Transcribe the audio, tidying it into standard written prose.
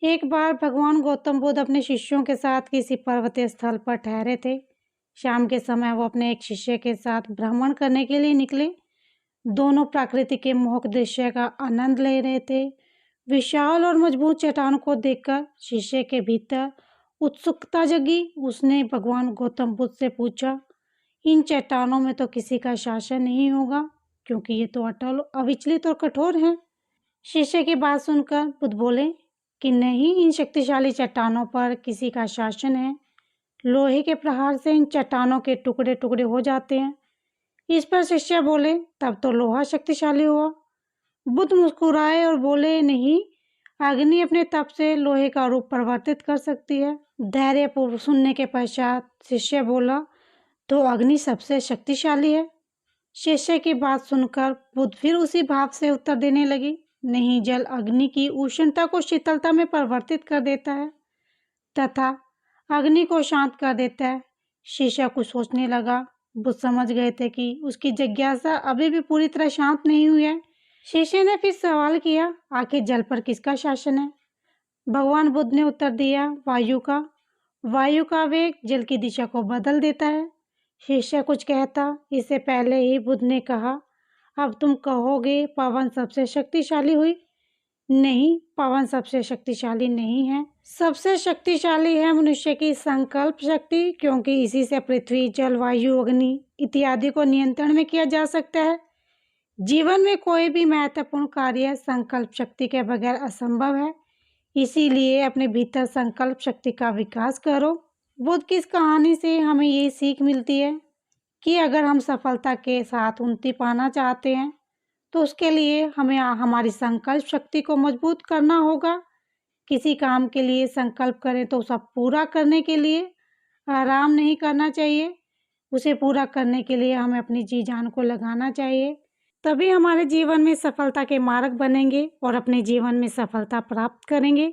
एक बार भगवान गौतम बुद्ध अपने शिष्यों के साथ किसी पर्वतीय स्थल पर ठहरे थे। शाम के समय वो अपने एक शिष्य के साथ भ्रमण करने के लिए निकले। दोनों प्रकृति के मोहक दृश्य का आनंद ले रहे थे। विशाल और मजबूत चट्टानों को देखकर शिष्य के भीतर उत्सुकता जगी। उसने भगवान गौतम बुद्ध से पूछा, इन चट्टानों में तो किसी का शासन नहीं होगा, क्योंकि ये तो अटल, अविचलित और कठोर हैं। शिष्य की बात सुनकर बुद्ध बोले कि नहीं, इन शक्तिशाली चट्टानों पर किसी का शासन है। लोहे के प्रहार से इन चट्टानों के टुकड़े टुकड़े हो जाते हैं। इस पर शिष्य बोले, तब तो लोहा शक्तिशाली हुआ। बुद्ध मुस्कुराए और बोले, नहीं, अग्नि अपने तप से लोहे का रूप परिवर्तित कर सकती है। धैर्यपूर्वक सुनने के पश्चात शिष्य बोला, तो अग्नि सबसे शक्तिशाली है। शिष्य की बात सुनकर बुद्ध फिर उसी भाव से उत्तर देने लगी, नहीं, जल अग्नि की उष्णता को शीतलता में परिवर्तित कर देता है तथा अग्नि को शांत कर देता है। शिष्य कुछ सोचने लगा। बुद्ध समझ गए थे कि उसकी जिज्ञासा अभी भी पूरी तरह शांत नहीं हुई है। शिष्य ने फिर सवाल किया, आखिर जल पर किसका शासन है? भगवान बुद्ध ने उत्तर दिया, वायु का। वायु का वेग जल की दिशा को बदल देता है। शिष्य कुछ कहता, इससे पहले ही बुद्ध ने कहा, अब तुम कहोगे पवन सबसे शक्तिशाली हुई। नहीं, पवन सबसे शक्तिशाली नहीं है। सबसे शक्तिशाली है मनुष्य की संकल्प शक्ति, क्योंकि इसी से पृथ्वी, जल, वायु, अग्नि इत्यादि को नियंत्रण में किया जा सकता है। जीवन में कोई भी महत्वपूर्ण कार्य संकल्प शक्ति के बगैर असंभव है। इसीलिए अपने भीतर संकल्प शक्ति का विकास करो। बुद्ध की इस कहानी से हमें ये सीख मिलती है कि अगर हम सफलता के साथ उन्नति पाना चाहते हैं तो उसके लिए हमें हमारी संकल्प शक्ति को मजबूत करना होगा। किसी काम के लिए संकल्प करें तो उसे पूरा करने के लिए आराम नहीं करना चाहिए। उसे पूरा करने के लिए हमें अपनी जी जान को लगाना चाहिए। तभी हमारे जीवन में सफलता के मार्ग बनेंगे और अपने जीवन में सफलता प्राप्त करेंगे।